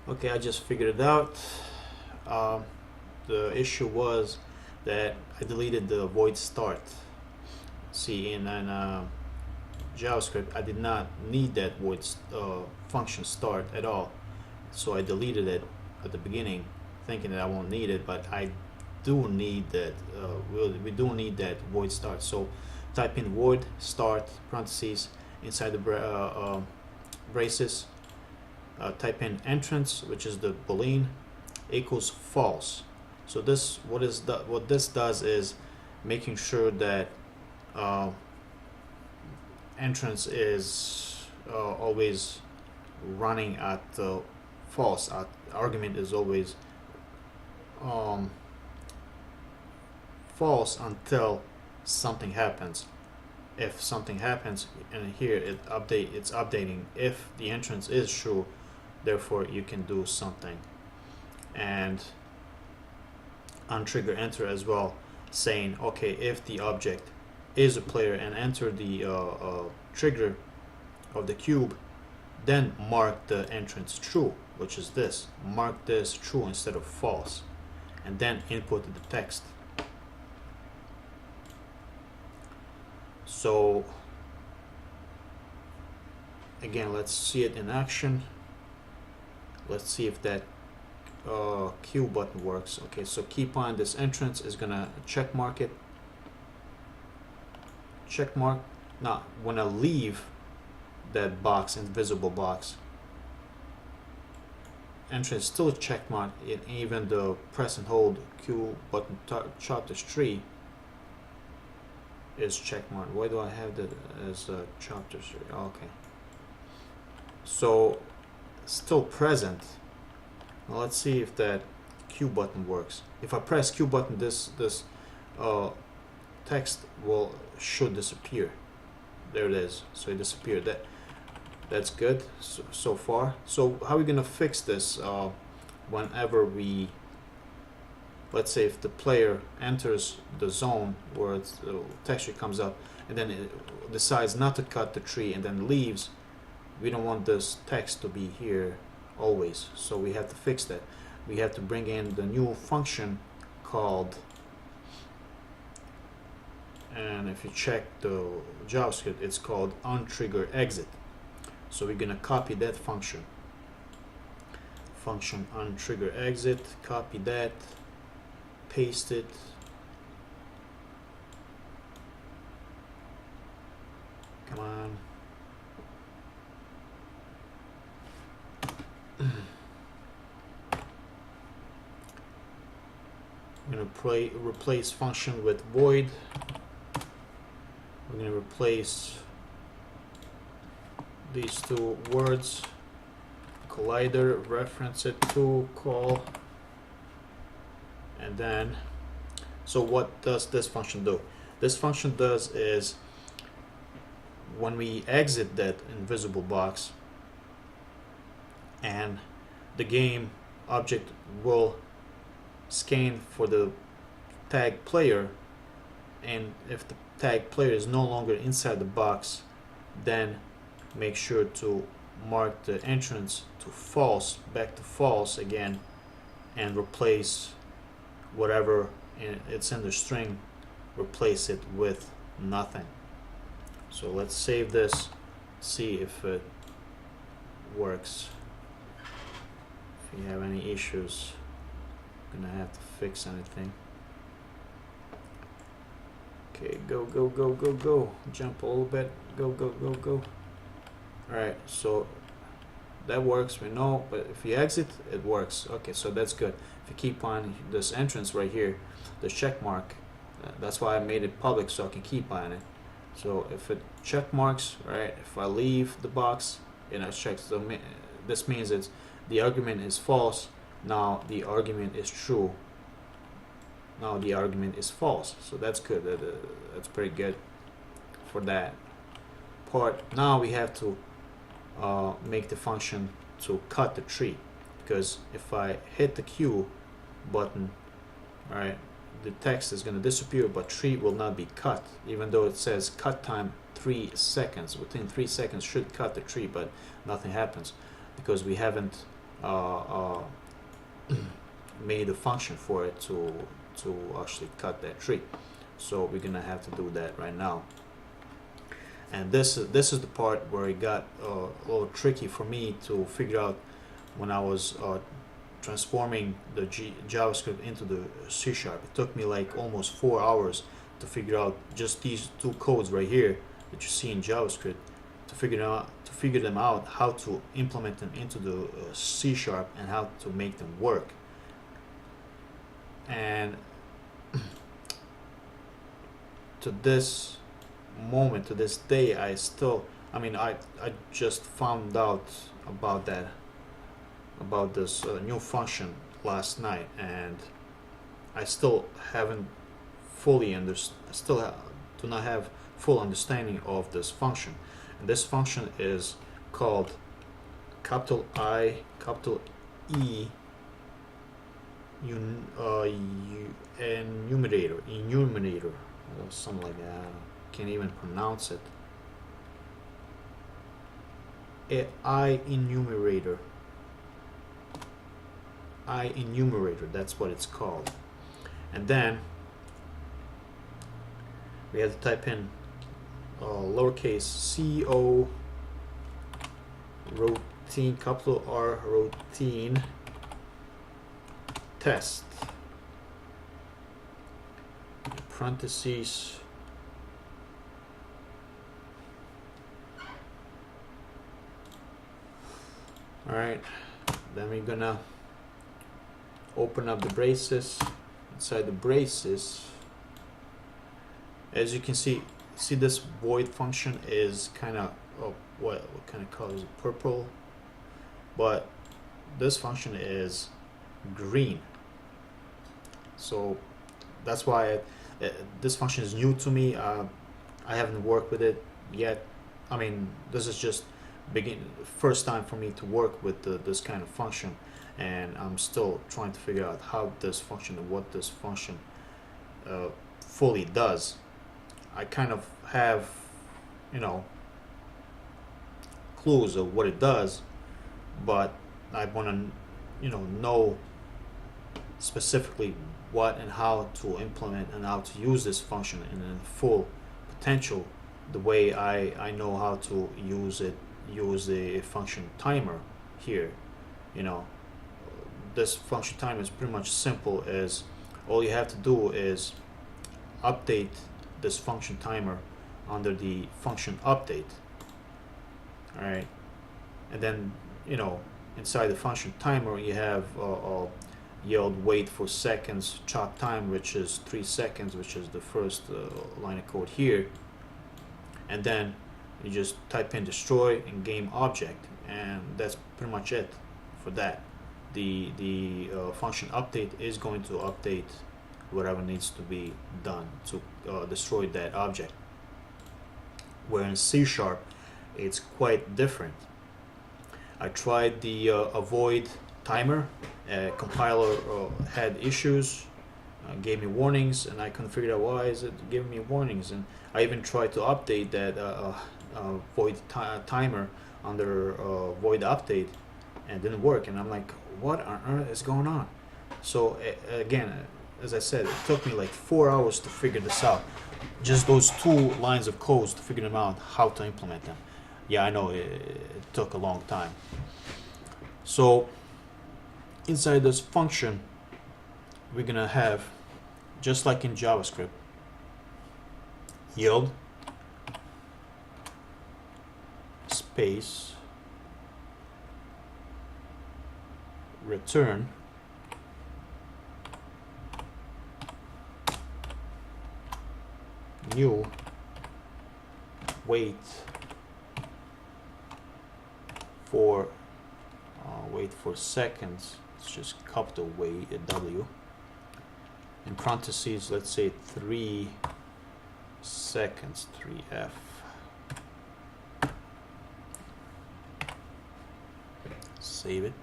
Okay, I just figured it out. The issue was that I deleted the void start. See, in JavaScript, I did not need that void function start at all, so I deleted it at the beginning, thinking that I won't need it, but I do need that. We do need that void start. So type in void start parentheses inside the braces. Type in entrance, which is the boolean, equals false. So this what this does is making sure that entrance is always running at false. Argument is always false until something happens. If something happens, and here it's updating if the entrance is true, therefore you can do something. And untrigger enter as well, saying okay, if the object is a player and enter the trigger of the cube, then mark the entrance true, which is this. Mark this true instead of false, and then input the text. So again, let's see it in action. Let's see if that Q button works. Okay, so keep on this entrance is gonna check mark it. Check mark. Now when I leave that box, invisible box, entrance still check mark it, even the press and hold Q button chopped as tree is check mark. Why do I have that as chopped as tree? Okay, so still present. Now let's see if that Q button works. If I press Q button, this text should disappear. There it is. So it disappeared. That's good so far. So how are we gonna fix this? Whenever we, let's say, if the player enters the zone where the texture comes up and then it decides not to cut the tree and then leaves, we don't want this text to be here always, so we have to fix that. We have to bring in the new function called, and if you check the JavaScript, it's called onTrigger exit. So we're gonna copy that function onTrigger exit, copy that, paste it, come on. I'm going to replace function with void. We're going to replace these two words, collider, reference it to call, and then, so what does this function do? This function does is when we exit that invisible box, and the game object will scan for the tag player, and if the tag player is no longer inside the box, then make sure to mark the entrance to false, back to false again, and replace whatever it's in the string, replace it with nothing. So let's save this, see if it works. If you have any issues, I'm gonna have to fix anything. Okay, go, jump a little bit, go. Alright, so that works, we know, but if you exit, it works. Okay, so that's good. If you keep on this entrance right here, the check mark, that's why I made it public, so I can keep on it. So if it check marks, right, if I leave the box and I check, so this means it's the argument is false, now the argument is true, now the argument is false. So that's good. That's pretty good for that part. Now we have to make the function to cut the tree, because if I hit the Q button, right, the text is going to disappear, but tree will not be cut, even though it says cut time 3 seconds. Within 3 seconds should cut the tree, but nothing happens because we haven't made a function for it to actually cut that tree. So we're gonna have to do that right now. And this is the part where it got a little tricky for me to figure out when I was transforming the JavaScript into the C#. It took me like almost 4 hours to figure out just these two codes right here that you see in JavaScript, to figure them out, how to implement them into the C# and how to make them work. And to this moment, to this day, I just found out about this new function last night, and I still haven't fully do not have full understanding of this function. And this function is called capital I, capital E, enumerator, something like that. Can't even pronounce it. I enumerator, that's what it's called. And then we have to type in lowercase co routine, capital R routine test, parentheses, alright, then we're gonna open up the braces. Inside the braces, as you can see this void function is kind of what kind of color is it? Purple, but this function is green. So that's why this function is new to me. I haven't worked with it yet. I mean, this is just first time for me to work with this kind of function, and I'm still trying to figure out how this function and what this function fully does. I kind of have, clues of what it does, but I want to, know specifically what and how to implement and how to use this function in full potential, the way I know how to use the function timer here. This function timer is pretty much simple as all you have to do is update this function timer under the function update. Alright, and then inside the function timer you have yield wait for seconds, chop time, which is 3 seconds, which is the first line of code here, and then you just type in destroy and game object, and that's pretty much it for that. The function update is going to update whatever needs to be done to destroy that object. Where in C# it's quite different. I tried the avoid timer. Compiler had issues, gave me warnings, and I couldn't figure out why is it giving me warnings. And I even tried to update that void timer under void update, and it didn't work. And I'm like, what on earth is going on? So again, as I said, it took me like 4 hours to figure this out. Just those 2 lines of codes to figure them out, how to implement them. Yeah, I know it took a long time. So inside this function, we're gonna have, just like in JavaScript, yield space return new wait for seconds. It's just capital W in parentheses, let's say 3 seconds, 3F. Save it.